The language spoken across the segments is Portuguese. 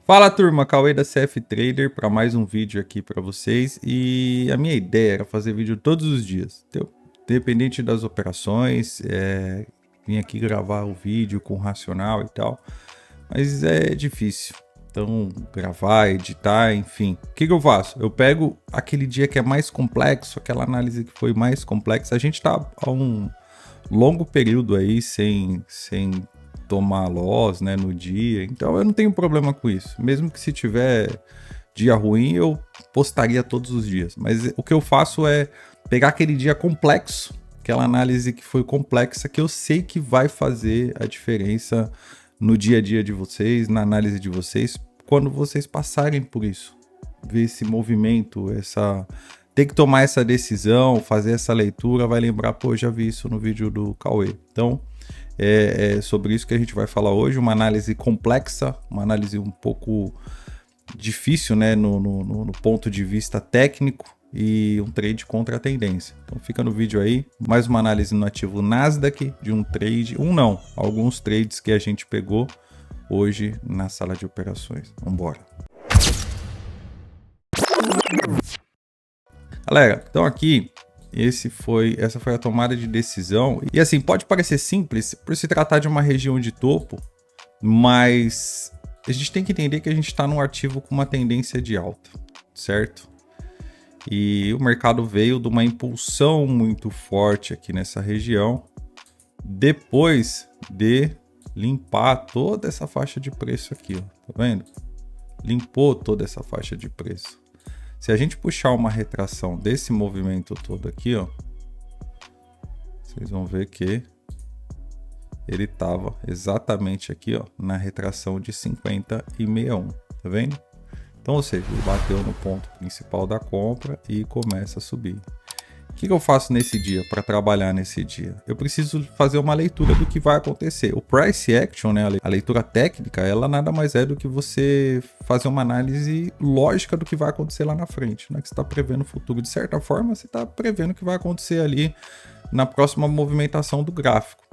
Fala turma, Cauê da CF Trader para mais um vídeo aqui para vocês e a minha ideia era fazer vídeo todos os dias, independente das operações, vim aqui gravar o vídeo com racional e tal, mas é difícil, então gravar, editar, enfim, o que eu faço? Eu pego aquele dia que é mais complexo, aquela análise que foi mais complexa, a gente tá há um longo período aí sem tomar loss, né, no dia, então eu não tenho problema com isso, mesmo que se tiver dia ruim eu postaria todos os dias, mas o que eu faço é pegar aquele dia complexo, aquela análise que foi complexa, que eu sei que vai fazer a diferença no dia a dia de vocês, na análise de vocês, quando vocês passarem por isso, ver esse movimento, ter que tomar essa decisão, fazer essa leitura, vai lembrar, pô, já vi isso no vídeo do Cauê. Então, é sobre isso que a gente vai falar hoje, uma análise complexa, uma análise um pouco difícil, né, no ponto de vista técnico e um trade contra a tendência. Então fica no vídeo aí, mais uma análise no ativo Nasdaq de um trade, alguns trades que a gente pegou hoje na sala de operações. Vamos embora. Galera, então aqui essa foi a tomada de decisão. E assim, pode parecer simples por se tratar de uma região de topo, mas a gente tem que entender que a gente está num ativo com uma tendência de alta, certo? E o mercado veio de uma impulsão muito forte aqui nessa região, depois de limpar toda essa faixa de preço aqui, ó, tá vendo? Limpou toda essa faixa de preço. Se a gente puxar uma retração desse movimento todo aqui, ó, vocês vão ver que ele estava exatamente aqui, ó, na retração de 50,61, tá vendo? Então, ou seja, ele bateu no ponto principal da compra e começa a subir. O que eu faço nesse dia para trabalhar nesse dia? Eu preciso fazer uma leitura do que vai acontecer. O price action, né, a leitura técnica, ela nada mais é do que você fazer uma análise lógica do que vai acontecer lá na frente. Não é que você está prevendo o futuro. De certa forma, você está prevendo o que vai acontecer ali na próxima movimentação do gráfico.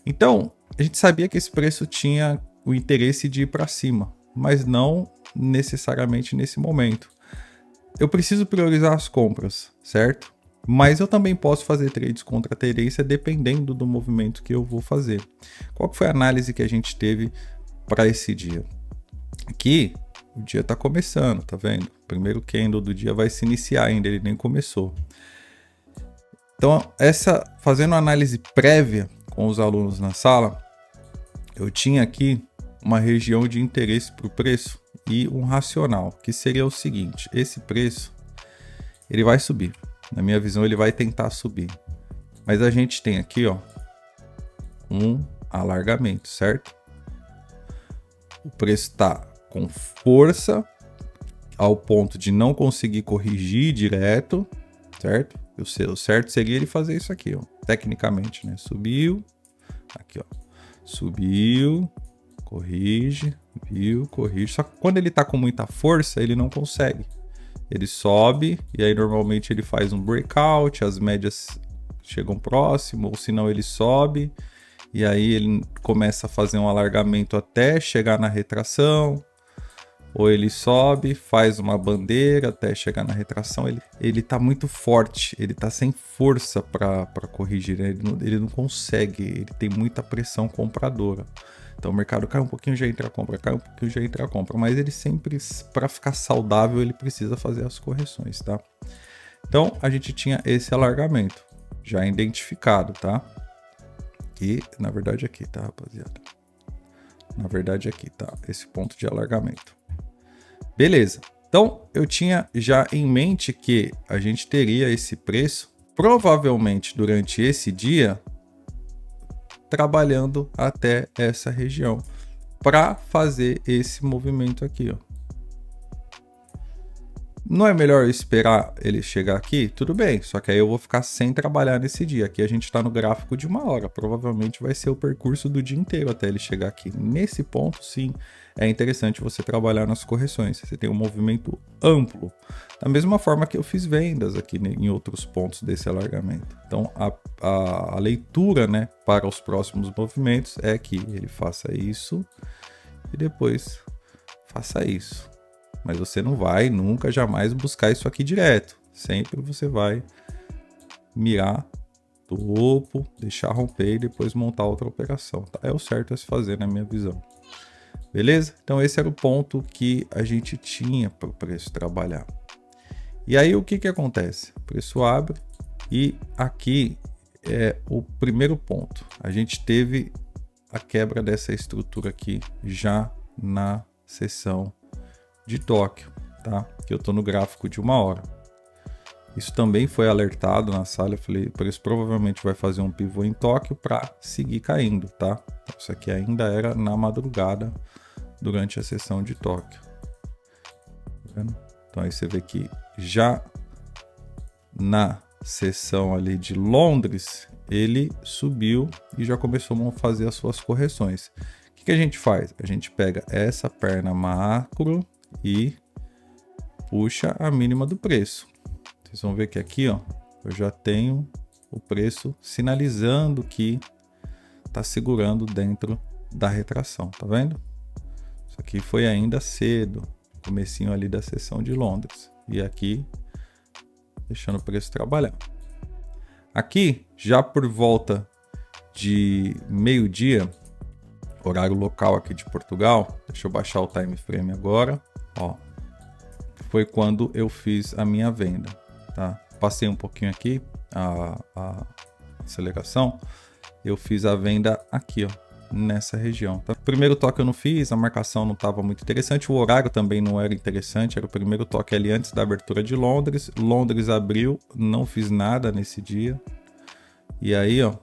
Então, a gente sabia que esse preço tinha o interesse de ir para cima, mas não necessariamente nesse momento. Eu preciso priorizar as compras, certo? Mas eu também posso fazer trades contra a tendência dependendo do movimento que eu vou fazer. Qual foi a análise que a gente teve para esse dia? Aqui, o dia está começando, tá vendo? O primeiro candle do dia vai se iniciar ainda, ele nem começou. Então, fazendo uma análise prévia com os alunos na sala, eu tinha aqui uma região de interesse para o preço e um racional, que seria o seguinte: esse preço ele vai subir. Na minha visão, ele vai tentar subir. Mas a gente tem aqui, ó, um alargamento, certo? O preço está com força ao ponto de não conseguir corrigir direto, certo? O certo seria ele fazer isso aqui, ó, tecnicamente, né? Subiu, aqui, ó, subiu, corrige, viu, corrige. Só que quando ele tá com muita força, ele não consegue. Ele sobe e aí normalmente ele faz um breakout, as médias chegam próximo, ou se não ele sobe e aí ele começa a fazer um alargamento até chegar na retração, ou ele sobe, faz uma bandeira até chegar na retração. Ele tá muito forte, ele tá sem força para corrigir, né? Ele não consegue, ele tem muita pressão compradora. Então o mercado cai um pouquinho, já entra a compra, cai um pouquinho, já entra a compra. Mas ele sempre, para ficar saudável, ele precisa fazer as correções, tá? Então a gente tinha esse alargamento já identificado, tá? E na verdade aqui, tá, rapaziada? Na verdade aqui, tá? Esse ponto de alargamento. Beleza. Então eu tinha já em mente que a gente teria esse preço, provavelmente durante esse dia, trabalhando até essa região para fazer esse movimento aqui, ó. Não é melhor eu esperar ele chegar aqui? Tudo bem, só que aí eu vou ficar sem trabalhar nesse dia. Aqui a gente está no gráfico de 1 hora, provavelmente vai ser o percurso do dia inteiro até ele chegar aqui. Nesse ponto, sim, é interessante você trabalhar nas correções. Você tem um movimento amplo, da mesma forma que eu fiz vendas aqui em outros pontos desse alargamento. Então, a leitura, né, para os próximos movimentos é que ele faça isso e depois faça isso. Mas você não vai nunca, jamais buscar isso aqui direto. Sempre você vai mirar topo, deixar romper e depois montar outra operação. Tá? É o certo a se fazer na minha visão. Beleza? Então esse era o ponto que a gente tinha para o preço trabalhar. E aí o que acontece? O preço abre e aqui é o primeiro ponto. A gente teve a quebra dessa estrutura aqui já na sessão de Tóquio, tá? Que eu tô no gráfico de 1 hora. Isso também foi alertado na sala. Eu falei, por isso provavelmente vai fazer um pivô em Tóquio para seguir caindo, tá? Então, isso aqui ainda era na madrugada durante a sessão de Tóquio. Tá vendo? Então aí você vê que já na sessão ali de Londres, ele subiu e já começou a fazer as suas correções. O que a gente faz? A gente pega essa perna macro e puxa a mínima do preço. Vocês vão ver que aqui, ó, eu já tenho o preço sinalizando que está segurando dentro da retração, tá vendo? Isso aqui foi ainda cedo, comecinho ali da sessão de Londres. E aqui, deixando o preço trabalhar. Aqui, já por volta de meio-dia, horário local aqui de Portugal, deixa eu baixar o time frame agora, ó, foi quando eu fiz a minha venda, tá? Passei um pouquinho aqui a aceleração, eu fiz a venda aqui, ó, nessa região, tá? Primeiro toque eu não fiz, a marcação não estava muito interessante, o horário também não era interessante, era o primeiro toque ali antes da abertura de Londres. Londres abriu, não fiz nada nesse dia, e aí, ó,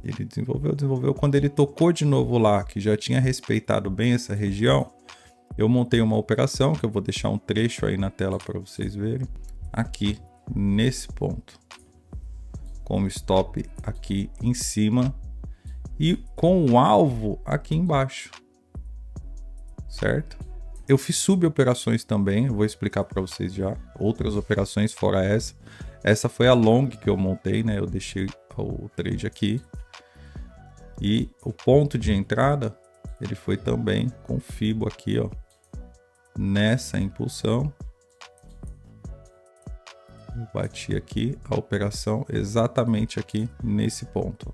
ele desenvolveu. Quando ele tocou de novo lá, que já tinha respeitado bem essa região, eu montei uma operação, que eu vou deixar um trecho aí na tela para vocês verem, aqui nesse ponto, com o stop aqui em cima e com o alvo aqui embaixo, certo? Eu fiz suboperações também, eu vou explicar para vocês já, outras operações fora essa. Essa foi a long que eu montei, né? Eu deixei o trade aqui. E o ponto de entrada, ele foi também com Fibo aqui, ó, nessa impulsão. Eu bati aqui a operação exatamente aqui nesse ponto.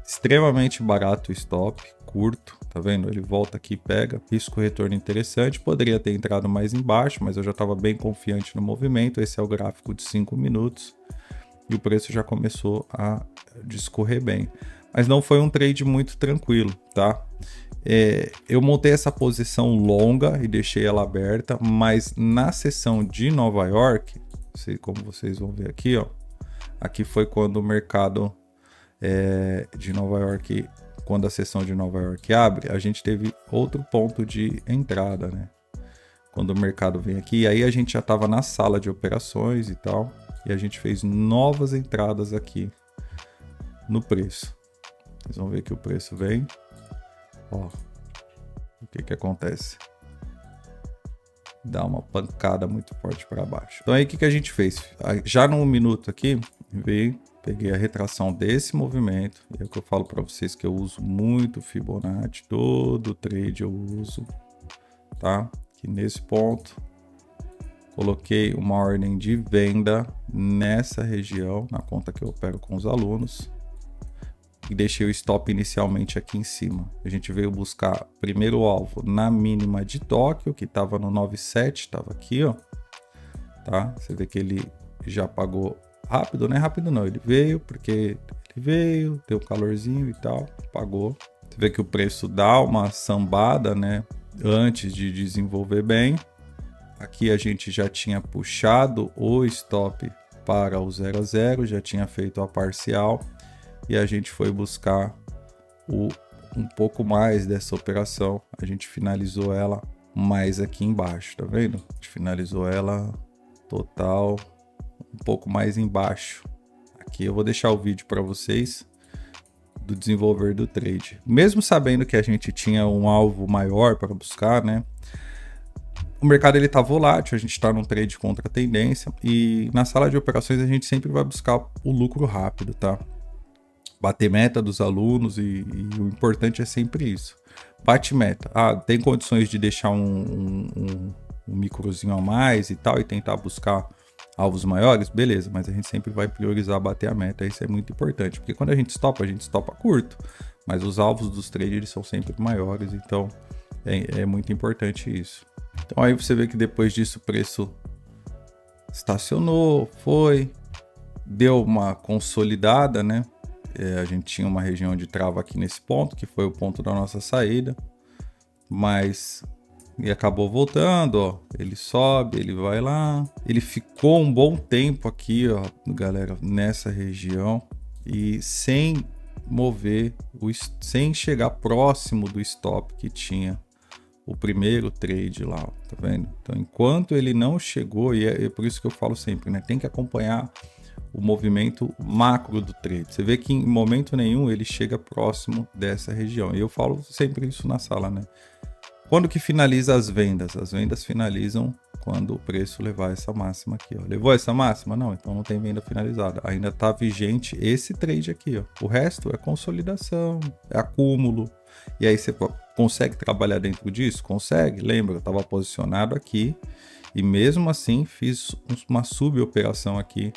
Extremamente barato o stop, curto, tá vendo? Ele volta aqui e pega, risco-retorno interessante. Poderia ter entrado mais embaixo, mas eu já estava bem confiante no movimento. Esse é o gráfico de 5 minutos. E o preço já começou a discorrer bem. Mas não foi um trade muito tranquilo, tá? Eu montei essa posição longa e deixei ela aberta, mas na sessão de Nova York, como vocês vão ver aqui, ó, aqui foi quando o mercado de Nova York, quando a sessão de Nova York abre, a gente teve outro ponto de entrada, né? Quando o mercado vem aqui, aí a gente já estava na sala de operações e tal, e a gente fez novas entradas aqui no preço. Vocês vão ver que o preço vem, ó, o que acontece? Dá uma pancada muito forte para baixo. Então aí o que a gente fez? Já no 1 minuto aqui, peguei a retração desse movimento, e é o que eu falo para vocês que eu uso muito Fibonacci, todo trade eu uso, tá? Aqui nesse ponto, coloquei uma ordem de venda nessa região, na conta que eu opero com os alunos, e deixei o stop inicialmente aqui em cima. A gente veio buscar primeiro o alvo na mínima de Tóquio, que estava no 9,7, estava aqui, ó, tá? Você vê que ele já pagou rápido, não é rápido não, ele veio porque ele veio, deu um calorzinho e tal, pagou. Você vê que o preço dá uma sambada, né, antes de desenvolver bem. Aqui a gente já tinha puxado o stop para o 0 a 0, já tinha feito a parcial e a gente foi buscar um pouco mais dessa operação. A gente finalizou ela mais aqui embaixo, tá vendo? A gente finalizou ela total um pouco mais embaixo. Aqui eu vou deixar o vídeo para vocês do desenvolver do trade. Mesmo sabendo que a gente tinha um alvo maior para buscar, né? O mercado ele tá volátil, a gente está num trade contra a tendência e na sala de operações a gente sempre vai buscar o lucro rápido, tá? Bater meta dos alunos e o importante é sempre isso. bate meta. Ah, tem condições de deixar um microzinho a mais e tal, e tentar buscar alvos maiores, beleza, mas a gente sempre vai priorizar bater a meta, isso é muito importante, porque quando a gente stopa curto, mas os alvos dos traders são sempre maiores, então é muito importante isso. Então aí você vê que depois disso o preço estacionou, deu uma consolidada, né? A gente tinha uma região de trava aqui nesse ponto, que foi o ponto da nossa saída, mas e acabou voltando, ó. Ele sobe, ele vai lá. Ele ficou um bom tempo aqui, ó, galera, nessa região e sem mover, sem chegar próximo do stop que tinha o primeiro trade lá, ó, tá vendo? Então, enquanto ele não chegou, e é por isso que eu falo sempre, né? Tem que acompanhar o movimento macro do trade. Você vê que em momento nenhum ele chega próximo dessa região. E eu falo sempre isso na sala, né? Quando que finaliza as vendas? As vendas finalizam quando o preço levar essa máxima aqui, ó. Levou essa máxima? Não, então não tem venda finalizada. Ainda está vigente esse trade aqui, ó. O resto é consolidação, é acúmulo. E aí você consegue trabalhar dentro disso? Consegue. Lembra, eu estava posicionado aqui e mesmo assim fiz uma suboperação aqui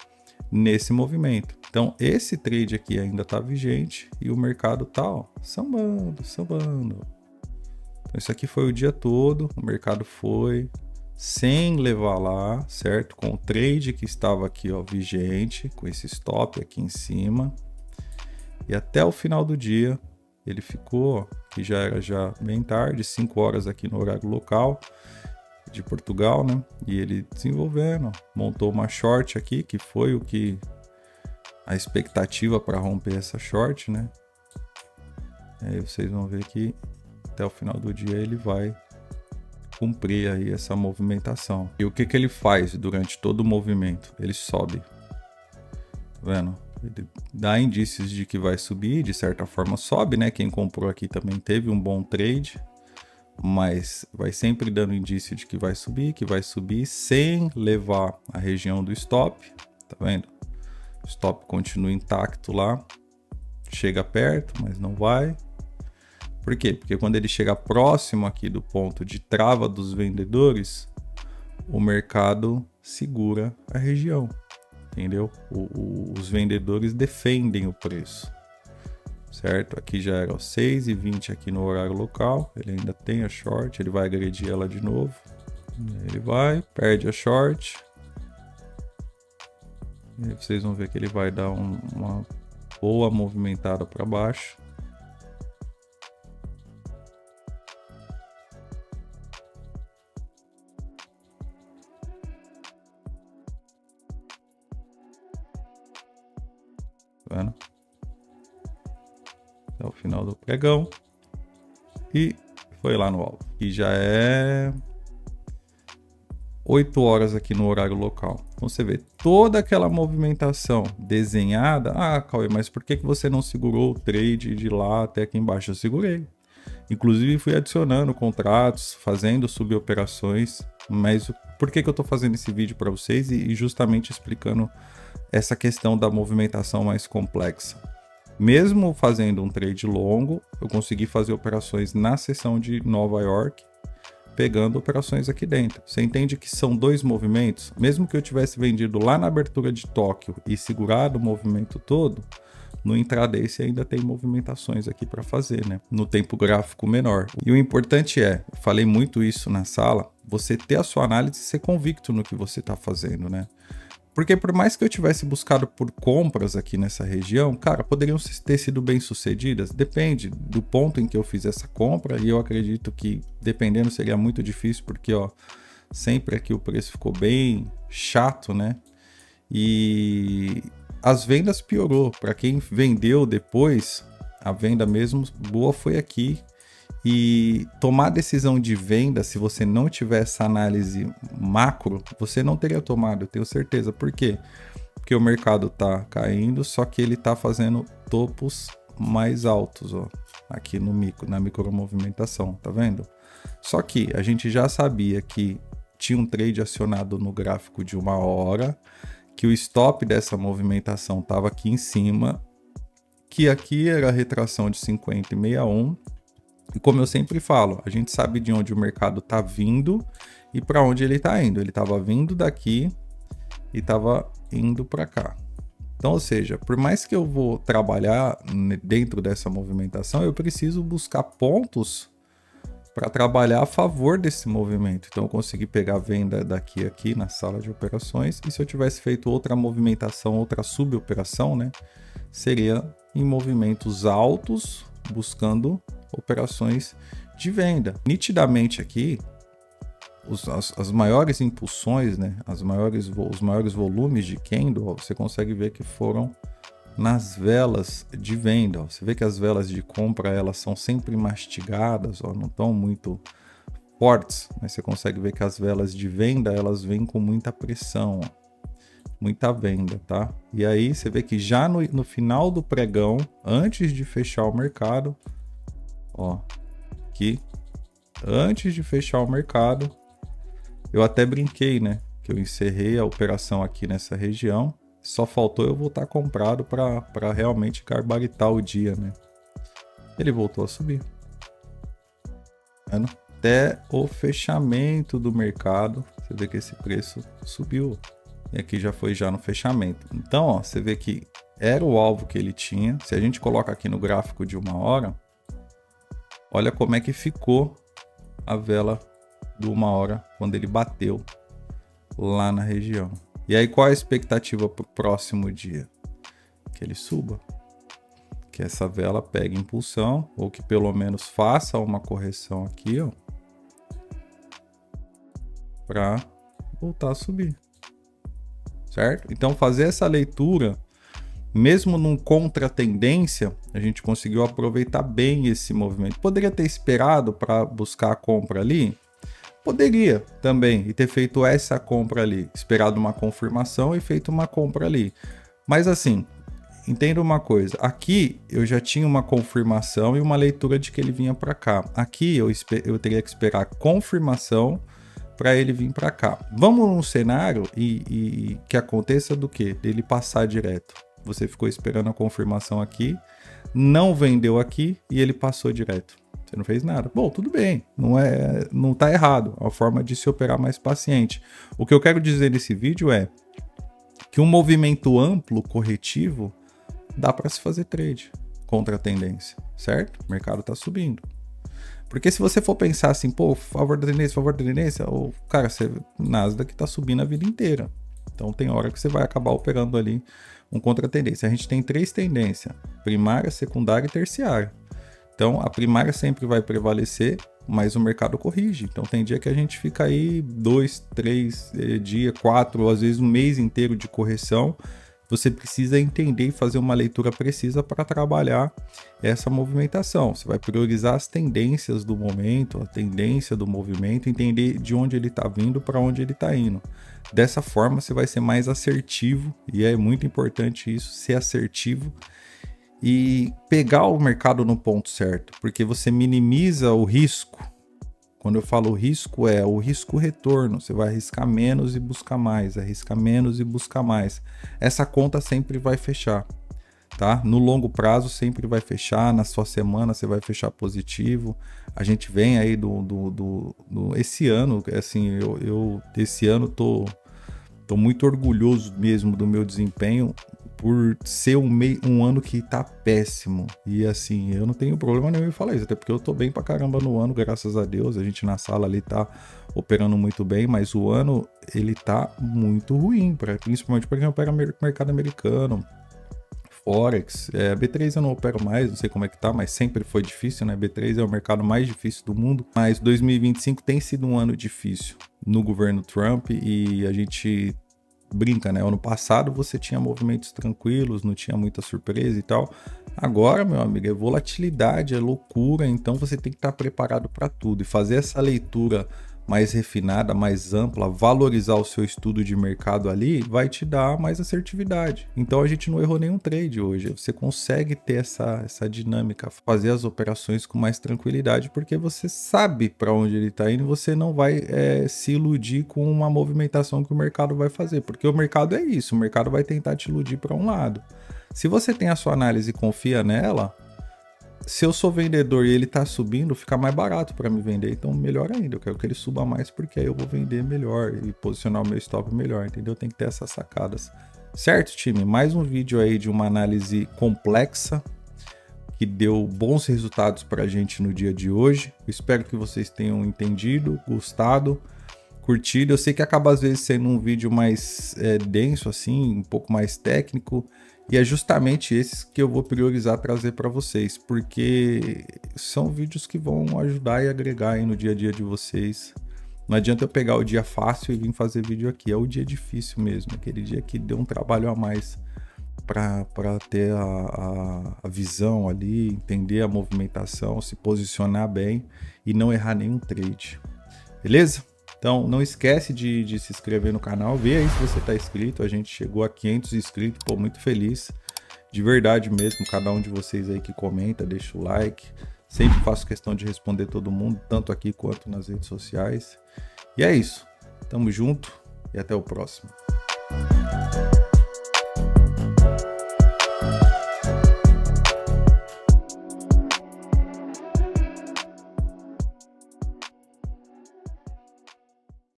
nesse movimento. Então esse trade aqui ainda está vigente e o mercado tá, ó, sambando. Então, isso aqui foi o dia todo, o mercado foi sem levar lá, certo? Com o trade que estava aqui, ó, vigente, com esse stop aqui em cima. E até o final do dia ele ficou, ó, que já era bem tarde, 5 horas aqui no horário local de Portugal, né? E ele desenvolvendo, montou uma short aqui, que foi o que a expectativa para romper essa short, né? Aí vocês vão ver que até o final do dia ele vai cumprir aí essa movimentação. E o que ele faz durante todo o movimento? Ele sobe, tá vendo? Ele dá indícios de que vai subir, de certa forma sobe, né? Quem comprou aqui também teve um bom trade, mas vai sempre dando indício de que vai subir sem levar a região do stop, tá vendo? O stop continua intacto lá, chega perto, mas não vai. Por quê? Porque quando ele chega próximo aqui do ponto de trava dos vendedores, o mercado segura a região, entendeu? Os vendedores defendem o preço, certo? Aqui já era 6h20 aqui no horário local, ele ainda tem a short, ele vai agredir ela de novo, ele vai, perde a short, e aí vocês vão ver que ele vai dar uma boa movimentada para baixo. Vendo? Até o final do pregão e foi lá no alvo. E já é 8 horas aqui no horário local. Então você vê toda aquela movimentação desenhada. Ah, Cauê, mas por que você não segurou o trade de lá até aqui embaixo? Eu segurei. Inclusive fui adicionando contratos, fazendo suboperações. Mas por que eu estou fazendo esse vídeo para vocês e justamente explicando essa questão da movimentação mais complexa? Mesmo fazendo um trade longo, eu consegui fazer operações na seção de Nova York, pegando operações aqui dentro. Você entende que são dois movimentos? Mesmo que eu tivesse vendido lá na abertura de Tóquio e segurado o movimento todo, no intraday você ainda tem movimentações aqui para fazer, né? No tempo gráfico menor. E o importante é, eu falei muito isso na sala, você ter a sua análise e ser convicto no que você está fazendo, né? Porque por mais que eu tivesse buscado por compras aqui nessa região, cara, poderiam ter sido bem sucedidas? Depende do ponto em que eu fiz essa compra, e eu acredito que dependendo seria muito difícil, porque ó, sempre aqui o preço ficou bem chato, né? E as vendas piorou. Para quem vendeu depois, a venda mesmo boa foi aqui. E tomar decisão de venda, se você não tiver essa análise macro, você não teria tomado, eu tenho certeza. Por quê? Porque o mercado está caindo, só que ele está fazendo topos mais altos, ó, aqui na micromovimentação, tá vendo? Só que a gente já sabia que tinha um trade acionado no gráfico de 1 hora, que o stop dessa movimentação estava aqui em cima, que aqui era a retração de 50 e 61, E como eu sempre falo, a gente sabe de onde o mercado está vindo e para onde ele está indo. Ele estava vindo daqui e estava indo para cá. Então, ou seja, por mais que eu vou trabalhar dentro dessa movimentação, eu preciso buscar pontos para trabalhar a favor desse movimento. Então, eu consegui pegar a venda daqui aqui na sala de operações, e se eu tivesse feito outra movimentação, outra suboperação, né, seria em movimentos altos, buscando operações de venda. Nitidamente aqui, as maiores impulsões, né, os maiores volumes de candle, você consegue ver que foram nas velas de venda. Ó. Você vê que as velas de compra elas são sempre mastigadas, ó, não estão muito fortes, mas você consegue ver que as velas de venda elas vêm com muita pressão, ó, muita venda, tá? E aí você vê que já no final do pregão, antes de fechar o mercado, ó, aqui, antes de fechar o mercado, eu até brinquei, né? Que eu encerrei a operação aqui nessa região. Só faltou eu voltar comprado para realmente gabaritar o dia, né? Ele voltou a subir. Até o fechamento do mercado, você vê que esse preço subiu. E aqui já foi já no fechamento. Então, ó, você vê que era o alvo que ele tinha. Se a gente coloca aqui no gráfico de 1 hora, olha como é que ficou a vela do 1 hora quando ele bateu lá na região. E aí qual a expectativa para o próximo dia? Que ele suba, que essa vela pegue impulsão, ou que pelo menos faça uma correção aqui, ó, para voltar a subir, certo? Então fazer essa leitura, mesmo num contra-tendência, a gente conseguiu aproveitar bem esse movimento. Poderia ter esperado para buscar a compra ali? Poderia também, e ter feito essa compra ali, esperado uma confirmação e feito uma compra ali. Mas assim, entenda uma coisa, aqui eu já tinha uma confirmação e uma leitura de que ele vinha para cá. Aqui eu teria que esperar a confirmação para ele vir para cá. Vamos num cenário e que aconteça do quê? Dele passar direto. Você ficou esperando a confirmação aqui, não vendeu aqui e ele passou direto. Você não fez nada. Bom, tudo bem, não tá errado, é uma forma de se operar mais paciente. O que eu quero dizer nesse vídeo é que um movimento amplo, corretivo, dá para se fazer trade contra a tendência, certo? O mercado tá subindo. Porque se você for pensar assim, pô, favor da tendência, ou, cara, Nasdaq tá subindo a vida inteira. Então tem hora que você vai acabar operando ali um contra a tendência. A gente tem 3 tendências, primária, secundária e terciária. Então, a primária sempre vai prevalecer, mas o mercado corrige. Então, tem dia que a gente fica aí 2, 3 dias, 4, às vezes um mês inteiro de correção. Você precisa entender e fazer uma leitura precisa para trabalhar essa movimentação. Você vai priorizar as tendências do momento, a tendência do movimento, entender de onde ele está vindo para onde ele está indo. Dessa forma, você vai ser mais assertivo, e é muito importante isso, ser assertivo e pegar o mercado no ponto certo, porque você minimiza o risco. Quando eu falo risco, é o risco-retorno. Você vai arriscar menos e buscar mais, arriscar menos e buscar mais. Essa conta sempre vai fechar, tá? No longo prazo sempre vai fechar, na sua semana você vai fechar positivo. A gente vem aí esse ano, assim, eu esse ano tô muito orgulhoso mesmo do meu desempenho, por ser um ano que tá péssimo. E assim, eu não tenho problema nenhum em falar isso, até porque eu tô bem pra caramba no ano, graças a Deus. A gente na sala ali tá operando muito bem, mas o ano ele tá muito ruim, principalmente para quem opera mercado americano, Forex. B3 eu não opero mais, não sei como é que tá, mas sempre foi difícil, né? B3 é o mercado mais difícil do mundo, mas 2025 tem sido um ano difícil no governo Trump, e a gente brinca, né? Ano passado você tinha movimentos tranquilos, não tinha muita surpresa e tal. Agora, meu amigo, é volatilidade, é loucura, então você tem que estar preparado para tudo e fazer essa leitura mais refinada, mais ampla, valorizar o seu estudo de mercado ali, vai te dar mais assertividade. Então a gente não errou nenhum trade hoje. Você consegue ter essa dinâmica, fazer as operações com mais tranquilidade, porque você sabe para onde ele está indo, você não vai se iludir com uma movimentação que o mercado vai fazer, porque o mercado é isso, o mercado vai tentar te iludir para um lado. Se você tem a sua análise e confia nela, se eu sou vendedor e ele tá subindo, fica mais barato para me vender, então melhor ainda, eu quero que ele suba mais porque aí eu vou vender melhor e posicionar o meu stop melhor, entendeu? Tem que ter essas sacadas. Certo, time? Mais um vídeo aí de uma análise complexa que deu bons resultados para a gente no dia de hoje. Eu espero que vocês tenham entendido, gostado, curtido. Eu sei que acaba às vezes sendo um vídeo mais denso assim, um pouco mais técnico, e é justamente esses que eu vou priorizar trazer para vocês, porque são vídeos que vão ajudar e agregar aí no dia a dia de vocês. Não adianta eu pegar o dia fácil e vir fazer vídeo aqui, é o dia difícil mesmo, aquele dia que deu um trabalho a mais para ter a visão ali, entender a movimentação, se posicionar bem e não errar nenhum trade. Beleza? Então não esquece de se inscrever no canal, vê aí se você está inscrito, a gente chegou a 500 inscritos, pô, muito feliz, de verdade mesmo, cada um de vocês aí que comenta, deixa o like, sempre faço questão de responder todo mundo, tanto aqui quanto nas redes sociais. E é isso, tamo junto e até o próximo.